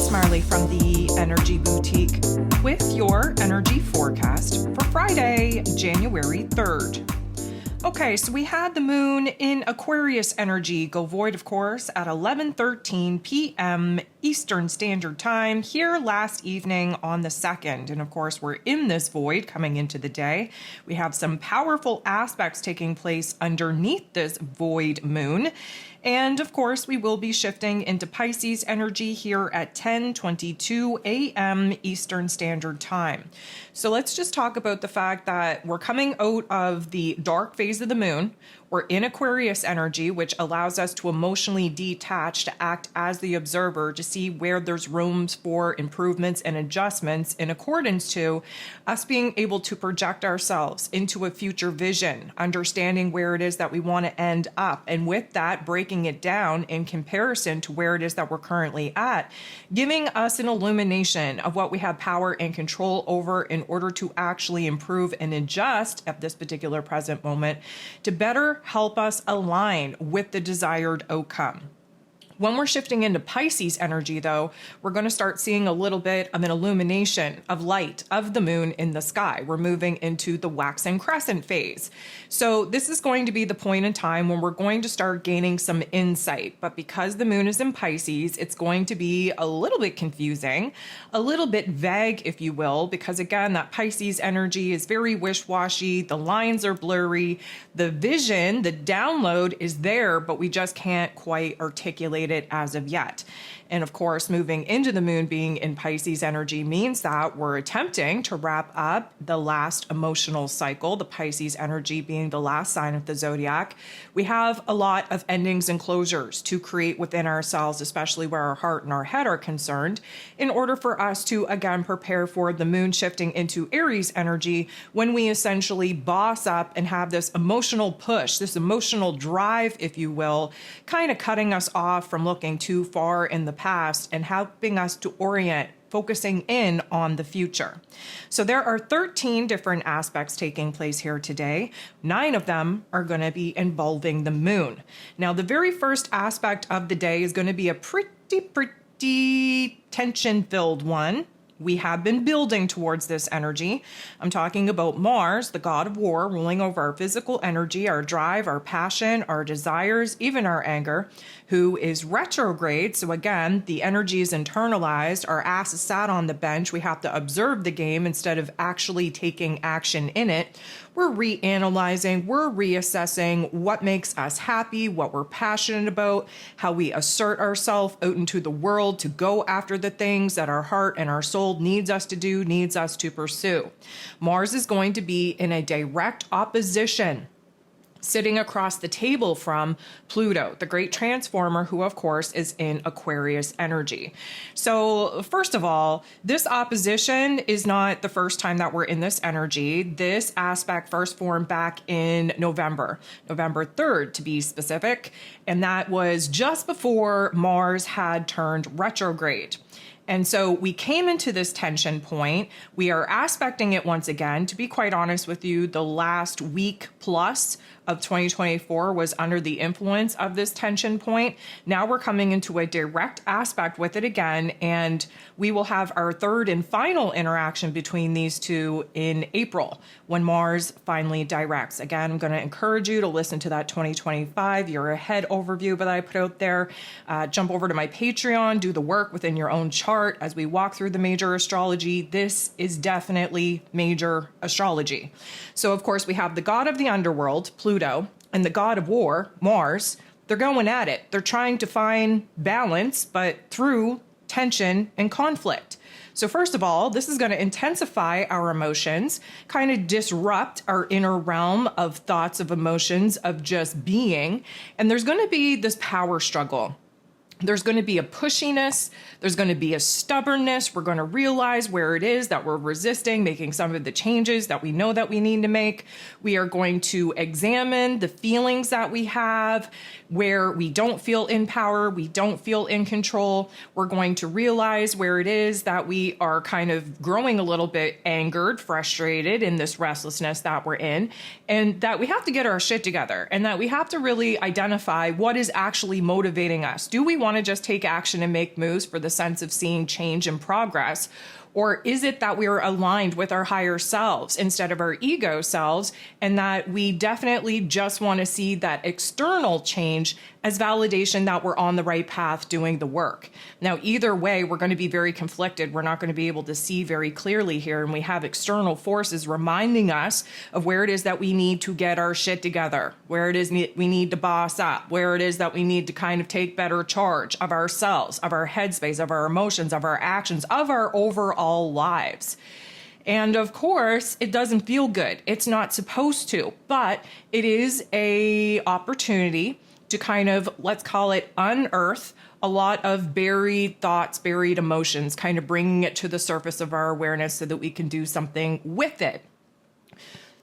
It's Marley from the Energy Boutique with your energy forecast for Friday, January 3rd. Okay, so we had the moon in Aquarius energy go void, of course, at 11:13 p.m. Eastern Standard Time here last evening on the 2nd. And of course, we're in this void coming into the day. We have some powerful aspects taking place underneath this void moon. And of course, we will be shifting into Pisces energy here at 10:22 a.m. Eastern Standard Time. So let's just talk about the fact that we're coming out of the dark phase of the moon. We're in Aquarius energy, which allows us to emotionally detach, to act as the observer, to see where there's rooms for improvements and adjustments in accordance to us being able to project ourselves into a future vision, understanding where it is that we want to end up. And with that, breaking it down in comparison to where it is that we're currently at, giving us an illumination of what we have power and control over in order to actually improve and adjust at this particular present moment to better help us align with the desired outcome. When we're shifting into Pisces energy, though, we're going to start seeing a little bit of an illumination of light of the moon in the sky. We're moving into the waxing crescent phase. So this is going to be the point in time when we're going to start gaining some insight. But because the moon is in Pisces, it's going to be a little bit confusing, a little bit vague, if you will, because again, that Pisces energy is very wish-washy. The lines are blurry. The vision, the download is there, but we just can't quite articulate it as of yet. And of course, moving into the moon being in Pisces energy means that we're attempting to wrap up the last emotional cycle, the Pisces energy being the last sign of the zodiac. We have a lot of endings and closures to create within ourselves, especially where our heart and our head are concerned, in order for us to, again, prepare for the moon shifting into Aries energy when we essentially boss up and have this emotional push, this emotional drive, if you will, kind of cutting us off from looking too far in the past and helping us to orient, focusing in on the future. So there are 13 different aspects taking place here today. 9 of them are going to be involving the moon. Now, the very first aspect of the day is going to be a pretty tension-filled one. We have been building towards this energy. I'm talking about Mars, the god of war, ruling over our physical energy, our drive, our passion, our desires, even our anger, who is retrograde. So again, the energy is internalized. Our ass is sat on the bench. We have to observe the game instead of actually taking action in it. We're reanalyzing, we're reassessing what makes us happy, what we're passionate about, how we assert ourselves out into the world to go after the things that our heart and our soul needs us to do, needs us to pursue. Mars is going to be in a direct opposition, sitting across the table from Pluto, the great transformer, who of course is in Aquarius energy. So first of all, this opposition is not the first time that we're in this energy. This aspect first formed back in November 3rd to be specific. And that was just before Mars had turned retrograde. And so we came into this tension point. We are aspecting it once again. To be quite honest with you, the last week plus of 2024 was under the influence of this tension point. Now we're coming into a direct aspect with it again, and we will have our third and final interaction between these two in April when Mars finally directs. Again, I'm going to encourage you to listen to that 2025 year ahead overview that I put out there. Jump over to my Patreon, do the work within your own chart as we walk through the major astrology. This is definitely major astrology. So of course we have the god of the underworld, Pluto, and the god of war, Mars. They're going at it. They're trying to find balance, but through tension and conflict. So first of all, this is going to intensify our emotions, kind of disrupt our inner realm of thoughts, of emotions, of just being. And there's going to be this power struggle. There's going to be a pushiness. There's going to be a stubbornness. We're going to realize where it is that we're resisting making some of the changes that we know that we need to make. We are going to examine the feelings that we have where we don't feel in power, we don't feel in control. We're going to realize where it is that we are kind of growing a little bit angered, frustrated in this restlessness that we're in, and that we have to get our shit together, and that we have to really identify what is actually motivating us. Do we want want to just take action and make moves for the sense of seeing change and progress? Or is it that we're aligned with our higher selves instead of our ego selves, and that we definitely just want to see that external change as validation that we're on the right path doing the work? Now, either way, we're going to be very conflicted. We're not going to be able to see very clearly here, and we have external forces reminding us of where it is that we need to get our shit together, where it is we need to boss up, where it is that we need to kind of take better charge of ourselves, of our headspace, of our emotions, of our actions, of our overall lives. And of course, it doesn't feel good. It's not supposed to, but it is a opportunity to kind of, let's call it, unearth a lot of buried thoughts, buried emotions, kind of bringing it to the surface of our awareness so that we can do something with it.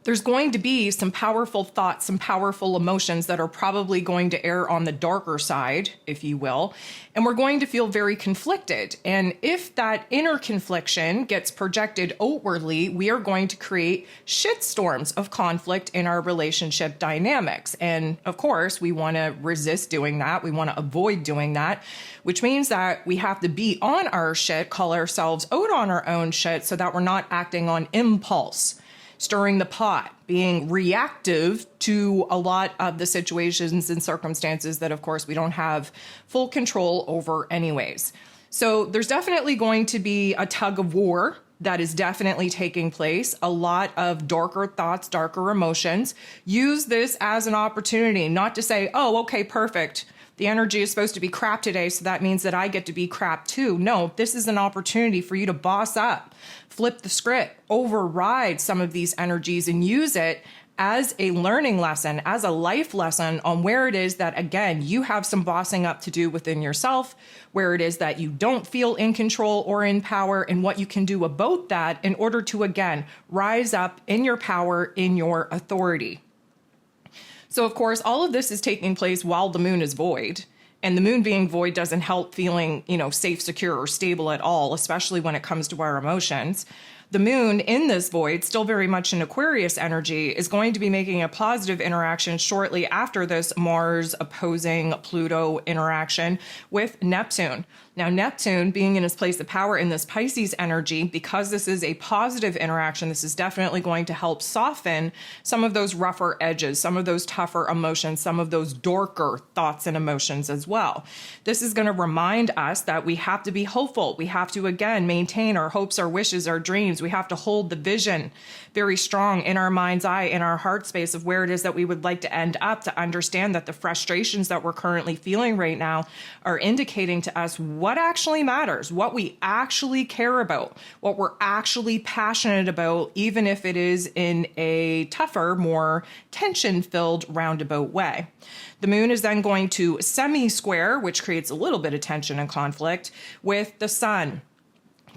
There's going to be some powerful thoughts, some powerful emotions that are probably going to err on the darker side, if you will, and we're going to feel very conflicted. And if that inner confliction gets projected outwardly, we are going to create shitstorms of conflict in our relationship dynamics. And of course, we want to resist doing that. We want to avoid doing that, which means that we have to be on our shit, call ourselves out on our own shit, so that we're not acting on impulse, stirring the pot, being reactive to a lot of the situations and circumstances that, of course, we don't have full control over anyways. So there's definitely going to be a tug of war that is definitely taking place, a lot of darker thoughts, darker emotions. Use this as an opportunity, not to say, oh, okay, perfect. The energy is supposed to be crap today, so that means that I get to be crap too. No, this is an opportunity for you to boss up, flip the script, override some of these energies, and use it as a learning lesson, as a life lesson on where it is that, again, you have some bossing up to do within yourself, where it is that you don't feel in control or in power, and what you can do about that in order to, again, rise up in your power, in your authority. So, of course, all of this is taking place while the moon is void. And the moon being void doesn't help feeling, safe, secure, or stable at all, especially when it comes to our emotions. The moon in this void, still very much in Aquarius energy, is going to be making a positive interaction shortly after this Mars opposing Pluto interaction with Neptune. Now, Neptune being in its place of power in this Pisces energy, because this is a positive interaction, this is definitely going to help soften some of those rougher edges, some of those tougher emotions, some of those darker thoughts and emotions as well. This is going to remind us that we have to be hopeful. We have to, again, maintain our hopes, our wishes, our dreams. We have to hold the vision very strong in our mind's eye, in our heart space of where it is that we would like to end up, to understand that the frustrations that we're currently feeling right now are indicating to us what actually matters, what we actually care about, what we're actually passionate about, even if it is in a tougher, more tension-filled roundabout way. The moon is then going to semi-square, which creates a little bit of tension and conflict, with the sun.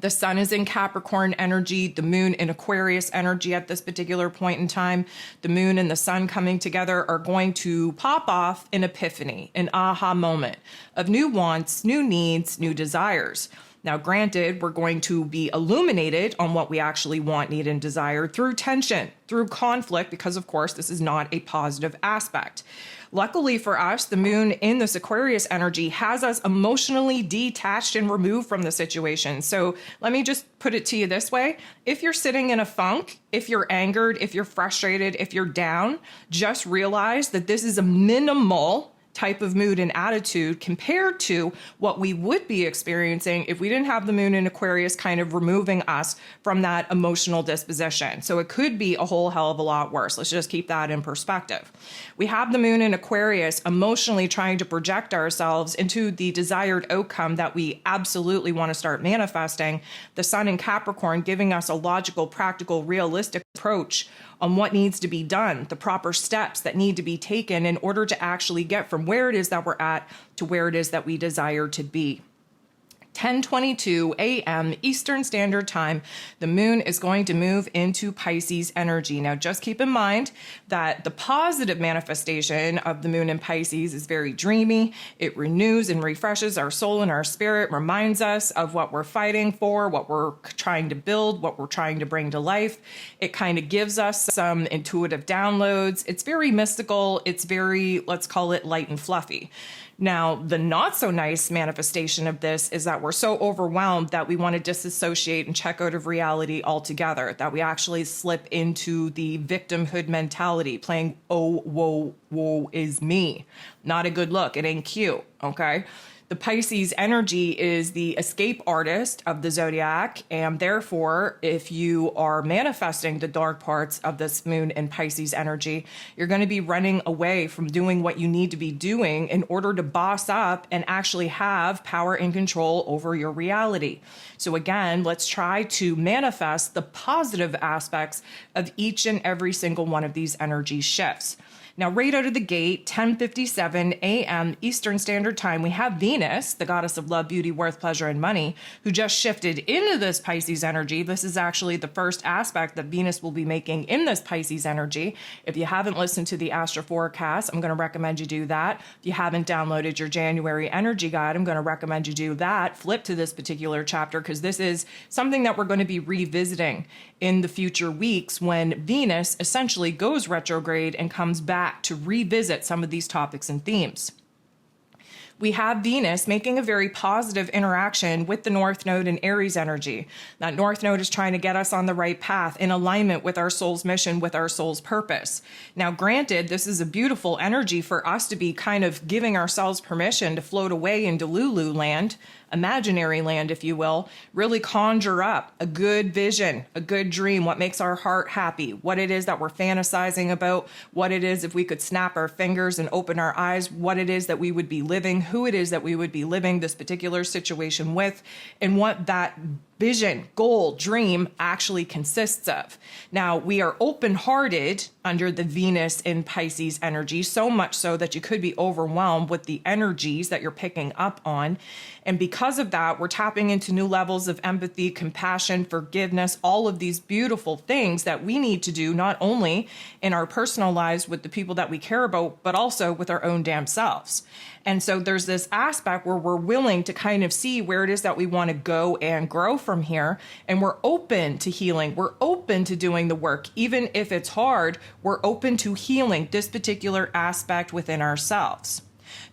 The sun is in Capricorn energy, the moon in Aquarius energy at this particular point in time. The moon and the sun coming together are going to pop off an epiphany, an aha moment of new wants, new needs, new desires. Now, granted, we're going to be illuminated on what we actually want, need, and desire through tension, through conflict, because, of course, this is not a positive aspect. Luckily for us, the moon in this Aquarius energy has us emotionally detached and removed from the situation. So let me just put it to you this way. If you're sitting in a funk, if you're angered, if you're frustrated, if you're down, just realize that this is a minimal type of mood and attitude compared to what we would be experiencing if we didn't have the moon in Aquarius kind of removing us from that emotional disposition. So it could be a whole hell of a lot worse. Let's just keep that in perspective. We have the moon in Aquarius emotionally trying to project ourselves into the desired outcome that we absolutely want to start manifesting. The sun in Capricorn giving us a logical, practical, realistic approach on what needs to be done, the proper steps that need to be taken in order to actually get from where it is that we're at to where it is that we desire to be. 10:22 a.m. Eastern Standard Time, the moon is going to move into Pisces energy. Now, just keep in mind that the positive manifestation of the moon in Pisces is very dreamy. It renews and refreshes our soul and our spirit, reminds us of what we're fighting for, what we're trying to build, what we're trying to bring to life. It kind of gives us some intuitive downloads. It's very mystical. It's very, let's call it, light and fluffy. Now, the not so nice manifestation of this is that we're so overwhelmed that we want to disassociate and check out of reality altogether, that we actually slip into the victimhood mentality, playing, oh, whoa, woe is me. Not a good look. It ain't cute, okay? The Pisces energy is the escape artist of the zodiac, and therefore, if you are manifesting the dark parts of this moon in Pisces energy, you're going to be running away from doing what you need to be doing in order to boss up and actually have power and control over your reality. So again, let's try to manifest the positive aspects of each and every single one of these energy shifts. Now, right out of the gate, 10:57 a.m. Eastern Standard Time, we have Venus, the goddess of love, beauty, worth, pleasure, and money, who just shifted into this Pisces energy. This is actually the first aspect that Venus will be making in this Pisces energy. If you haven't listened to the Astro Forecast, I'm going to recommend you do that. If you haven't downloaded your January energy guide, I'm going to recommend you do that. Flip to this particular chapter because this is something that we're going to be revisiting in the future weeks when Venus essentially goes retrograde and comes back to revisit some of these topics and themes. We have Venus making a very positive interaction with the North Node in Aries energy. That North Node is trying to get us on the right path in alignment with our soul's mission, with our soul's purpose. Now, granted, this is a beautiful energy for us to be kind of giving ourselves permission to float away into Lulu land, imaginary land, if you will, really conjure up a good vision, a good dream, what makes our heart happy, what it is that we're fantasizing about, what it is if we could snap our fingers and open our eyes, what it is that we would be living, who it is that we would be living this particular situation with, and what that vision, goal, dream actually consists of. Now, we are open-hearted under the Venus in Pisces energy, so much so that you could be overwhelmed with the energies that you're picking up on. And because of that, we're tapping into new levels of empathy, compassion, forgiveness, all of these beautiful things that we need to do, not only in our personal lives with the people that we care about, but also with our own damn selves. And so there's this aspect where we're willing to kind of see where it is that we want to go and grow from here. And we're open to healing. We're open to doing the work. Even if it's hard, we're open to healing this particular aspect within ourselves.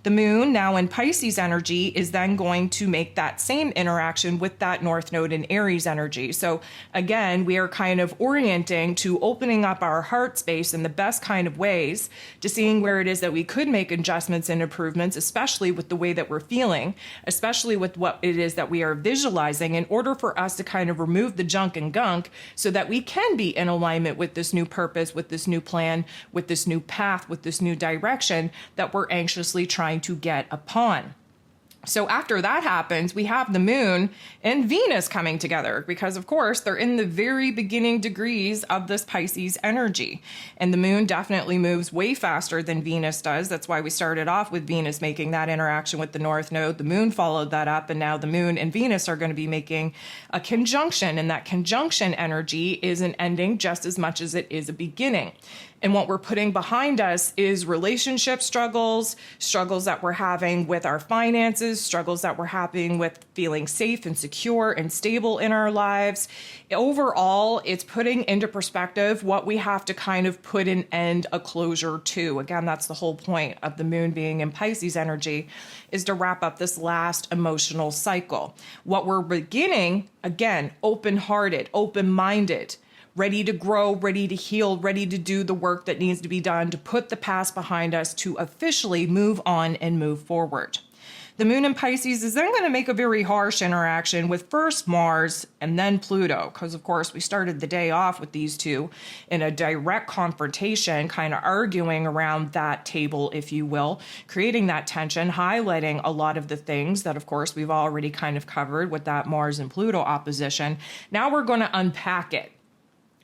The moon, now in Pisces energy, is then going to make that same interaction with that North Node in Aries energy. So again, we are kind of orienting to opening up our heart space in the best kind of ways to seeing where it is that we could make adjustments and improvements, especially with the way that we're feeling, especially with what it is that we are visualizing in order for us to kind of remove the junk and gunk so that we can be in alignment with this new purpose, with this new plan, with this new path, with this new direction that we're anxiously trying to get upon. So after that happens, we have the moon and Venus coming together because, of course, they're in the very beginning degrees of this Pisces energy. And the moon definitely moves way faster than Venus does. That's why we started off with Venus making that interaction with the North Node. The moon followed that up, and now the moon and Venus are going to be making a conjunction. And that conjunction energy is an ending just as much as it is a beginning. And what we're putting behind us is relationship struggles, struggles that we're having with our finances, struggles that we're having with feeling safe and secure and stable in our lives. Overall, it's putting into perspective what we have to kind of put an end, a closure to. Again, that's the whole point of the moon being in Pisces energy, is to wrap up this last emotional cycle. What we're beginning, again, open-hearted, open-minded, ready to grow, ready to heal, ready to do the work that needs to be done to put the past behind us to officially move on and move forward. The moon in Pisces is then going to make a very harsh interaction with first Mars and then Pluto, because of course we started the day off with these two in a direct confrontation, kind of arguing around that table, if you will, creating that tension, highlighting a lot of the things that of course we've already kind of covered with that Mars and Pluto opposition. Now we're going to unpack it.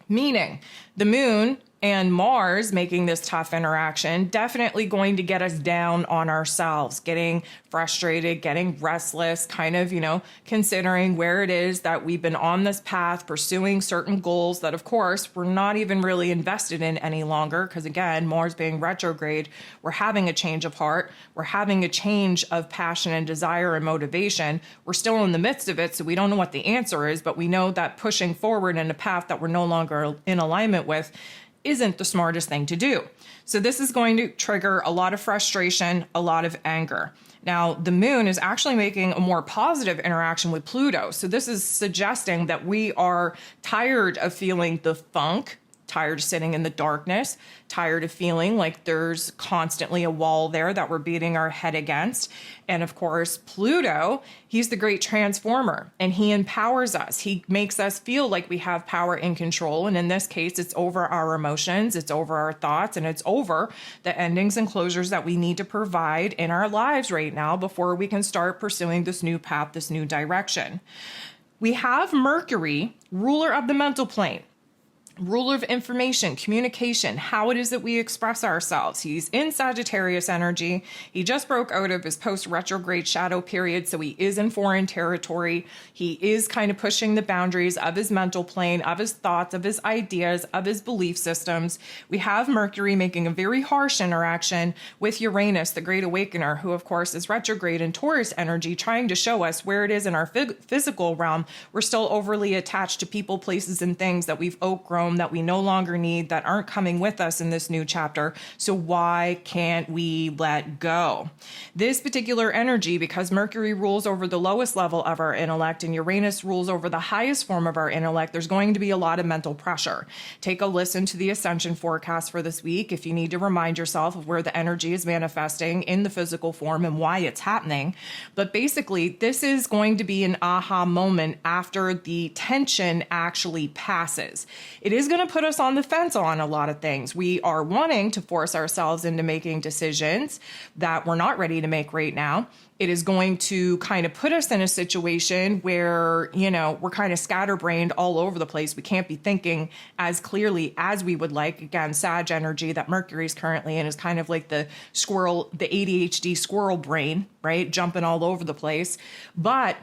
Meaning the moon and Mars making this tough interaction definitely going to get us down on ourselves, getting frustrated, getting restless, kind of, considering where it is that we've been on this path, pursuing certain goals that, of course, we're not even really invested in any longer. Because again, Mars being retrograde, we're having a change of heart. We're having a change of passion and desire and motivation. We're still in the midst of it, so we don't know what the answer is, but we know that pushing forward in a path that we're no longer in alignment with isn't the smartest thing to do. So this is going to trigger a lot of frustration, a lot of anger. Now, the moon is actually making a more positive interaction with Pluto. So this is suggesting that we are tired of feeling the funk, tired of sitting in the darkness, tired of feeling like there's constantly a wall there that we're beating our head against. And of course, Pluto, he's the great transformer, and he empowers us. He makes us feel like we have power and control. And in this case, it's over our emotions, it's over our thoughts, and it's over the endings and closures that we need to provide in our lives right now before we can start pursuing this new path, this new direction. We have Mercury, ruler of the mental plane, ruler of information, communication, how it is that we express ourselves. He's in Sagittarius energy. He just broke out of his post-retrograde shadow period, so he is in foreign territory. He is kind of pushing the boundaries of his mental plane, of his thoughts, of his ideas, of his belief systems. We have Mercury making a very harsh interaction with Uranus, the Great Awakener, who of course is retrograde in Taurus energy, trying to show us where it is in our physical realm we're still overly attached to people, places, and things that we've outgrown, that we no longer need, that aren't coming with us in this new chapter. So why can't we let go? This particular energy, because Mercury rules over the lowest level of our intellect and Uranus rules over the highest form of our intellect, there's going to be a lot of mental pressure. Take a listen to the ascension forecast for this week if you need to remind yourself of where the energy is manifesting in the physical form and why it's happening. But basically, this is going to be an aha moment after the tension actually passes. It is going to put us on the fence on a lot of things. We are wanting to force ourselves into making decisions that we're not ready to make right now. It is going to kind of put us in a situation where, we're kind of scatterbrained all over the place. We can't be thinking as clearly as we would like. Again, Sag energy that Mercury is currently in is kind of like the ADHD squirrel brain, right? Jumping all over the place. But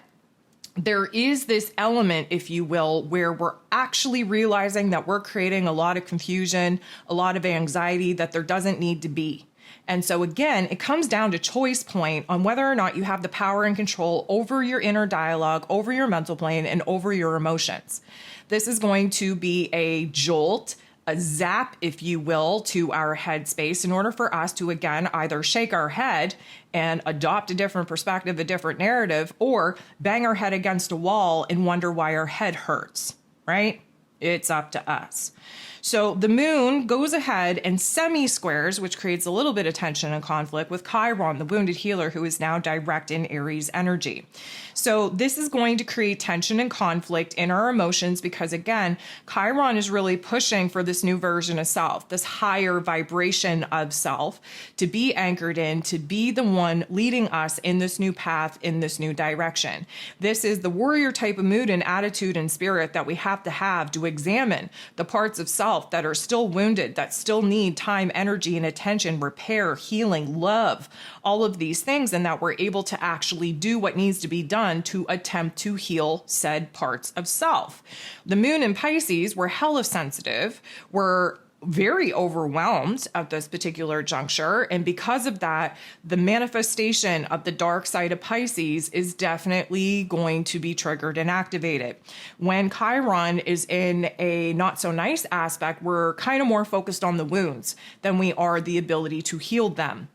there is this element, if you will, where we're actually realizing that we're creating a lot of confusion, a lot of anxiety that there doesn't need to be. And so again, it comes down to choice point on whether or not you have the power and control over your inner dialogue, over your mental plane, and over your emotions. This is going to be a jolt, a zap, if you will, to our headspace in order for us to, again, either shake our head and adopt a different perspective, a different narrative, or bang our head against a wall and wonder why our head hurts, right? It's up to us. So the moon goes ahead and semi-squares, which creates a little bit of tension and conflict with Chiron, the wounded healer, who is now direct in Aries energy. So this is going to create tension and conflict in our emotions because, again, Chiron is really pushing for this new version of self, this higher vibration of self, to be anchored in, to be the one leading us in this new path, in this new direction. This is the warrior type of mood and attitude and spirit that we have to examine the parts of self that are still wounded, that still need time, energy, and attention, repair, healing, love, all of these things, and that we're able to actually do what needs to be done to attempt to heal said parts of self. The moon in Pisces, we're hella sensitive, we're very overwhelmed at this particular juncture. And because of that, the manifestation of the dark side of Pisces is definitely going to be triggered and activated. When Chiron is in a not so nice aspect, we're kind of more focused on the wounds than we are the ability to heal them.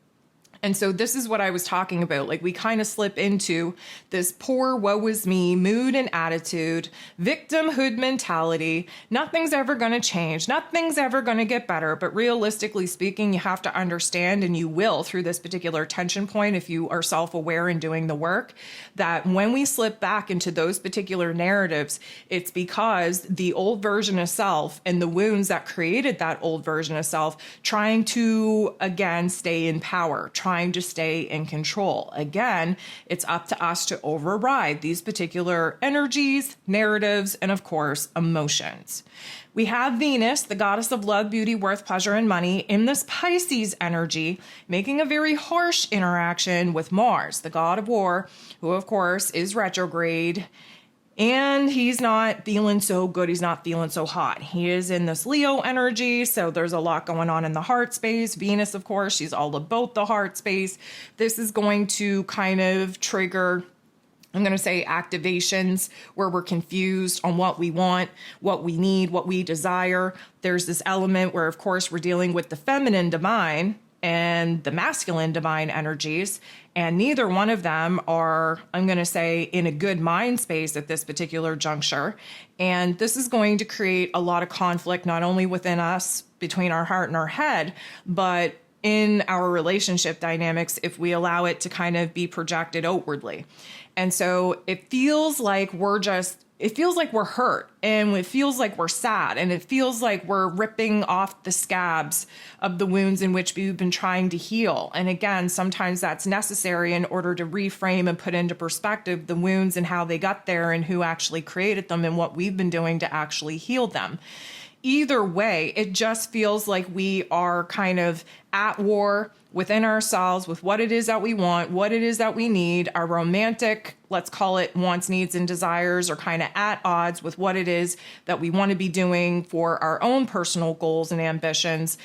And so this is what I was talking about. Like, we kind of slip into this poor woe is me mood and attitude, victimhood mentality. Nothing's ever going to change. Nothing's ever going to get better. But realistically speaking, you have to understand, and you will through this particular tension point, if you are self-aware and doing the work, that when we slip back into those particular narratives, it's because the old version of self and the wounds that created that old version of self trying to, again, stay in power, trying to stay in control. Again, it's up to us to override these particular energies, narratives, and of course, emotions. We have Venus, the goddess of love, beauty, worth, pleasure, and money, in this Pisces energy, making a very harsh interaction with Mars, the god of war, who of course is retrograde. And he's not feeling so good. He's not feeling so hot. He is in this Leo energy, so there's a lot going on in the heart space. Venus, of course, she's all about the heart space. This is going to kind of trigger, I'm going to say, activations where we're confused on what we want, what we need, what we desire. There's this element where, of course, we're dealing with the feminine divine, and the masculine divine energies. And neither one of them are, I'm going to say, in a good mind space at this particular juncture. And this is going to create a lot of conflict, not only within us, between our heart and our head, but in our relationship dynamics if we allow it to kind of be projected outwardly. And so it feels like we're hurt, and it feels like we're sad, and it feels like we're ripping off the scabs of the wounds in which we've been trying to heal. And again, sometimes that's necessary in order to reframe and put into perspective the wounds and how they got there and who actually created them and what we've been doing to actually heal them. Either way, it just feels like we are kind of at war within ourselves with what it is that we want, what it is that we need. Our romantic, let's call it wants, needs, and desires are kind of at odds with what it is that we want to be doing for our own personal goals and ambitions.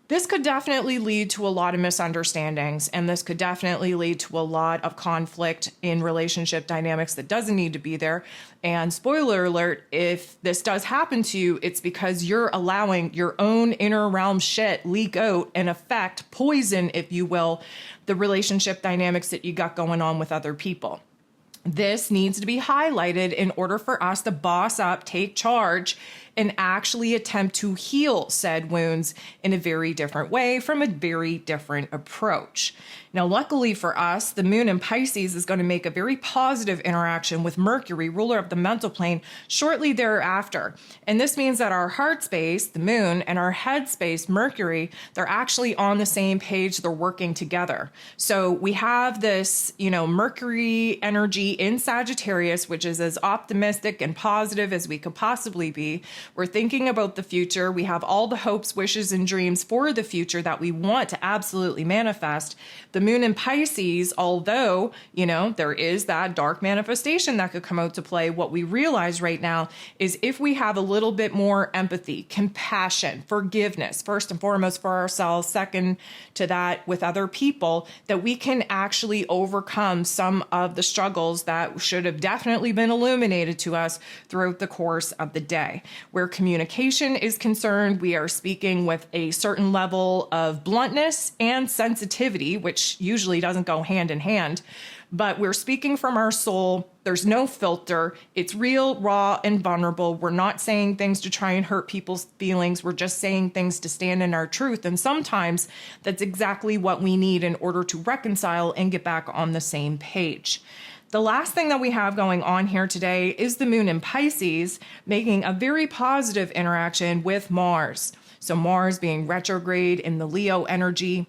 This could definitely lead to a lot of misunderstandings, and this could definitely lead to a lot of conflict in relationship dynamics that doesn't need to be there. And spoiler alert, if this does happen to you, it's because you're allowing your own inner realm shit leak out and affect, poison, if you will, the relationship dynamics that you got going on with other people. This needs to be highlighted in order for us to boss up, take charge, and actually attempt to heal said wounds in a very different way from a very different approach. Now, luckily for us, the moon in Pisces is going to make a very positive interaction with Mercury, ruler of the mental plane, shortly thereafter. And this means that our heart space, the moon, and our head space, Mercury, they're actually on the same page. They're working together. So we have this, Mercury energy in Sagittarius, which is as optimistic and positive as we could possibly be. We're thinking about the future. We have all the hopes, wishes, and dreams for the future that we want to absolutely manifest. The moon in Pisces, although, there is that dark manifestation that could come out to play, what we realize right now is if we have a little bit more empathy, compassion, forgiveness, first and foremost for ourselves, second to that with other people, that we can actually overcome some of the struggles that should have definitely been illuminated to us throughout the course of the day. Where communication is concerned, we are speaking with a certain level of bluntness and sensitivity, which usually doesn't go hand in hand, but we're speaking from our soul. There's no filter. It's real, raw, and vulnerable. We're not saying things to try and hurt people's feelings. We're just saying things to stand in our truth. And sometimes that's exactly what we need in order to reconcile and get back on the same page. The last thing that we have going on here today is the moon in Pisces making a very positive interaction with Mars. So Mars being retrograde in the Leo energy,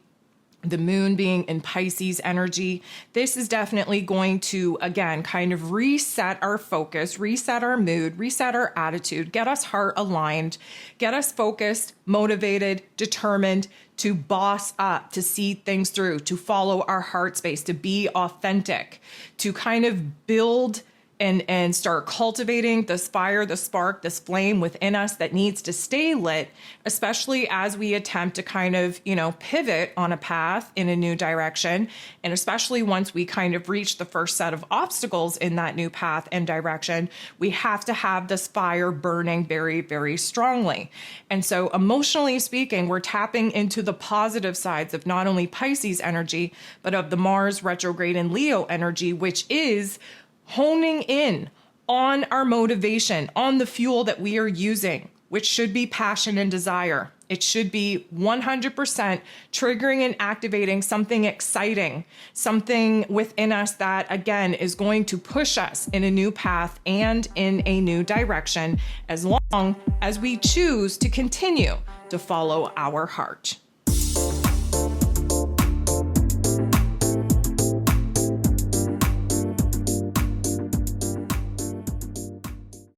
the moon being in Pisces energy. This is definitely going to, again, kind of reset our focus, reset our mood, reset our attitude, get us heart aligned, get us focused, motivated, determined to boss up, to see things through, to follow our heart space, to be authentic, to kind of build and start cultivating this fire, the spark, this flame within us that needs to stay lit, especially as we attempt to kind of, pivot on a path in a new direction. And especially once we kind of reach the first set of obstacles in that new path and direction, we have to have this fire burning very, very strongly. And so emotionally speaking, we're tapping into the positive sides of not only Pisces energy, but of the Mars retrograde and Leo energy, which is honing in on our motivation, on the fuel that we are using, which should be passion and desire. It should be 100% triggering and activating something exciting, something within us that, again, is going to push us in a new path and in a new direction, as long as we choose to continue to follow our heart.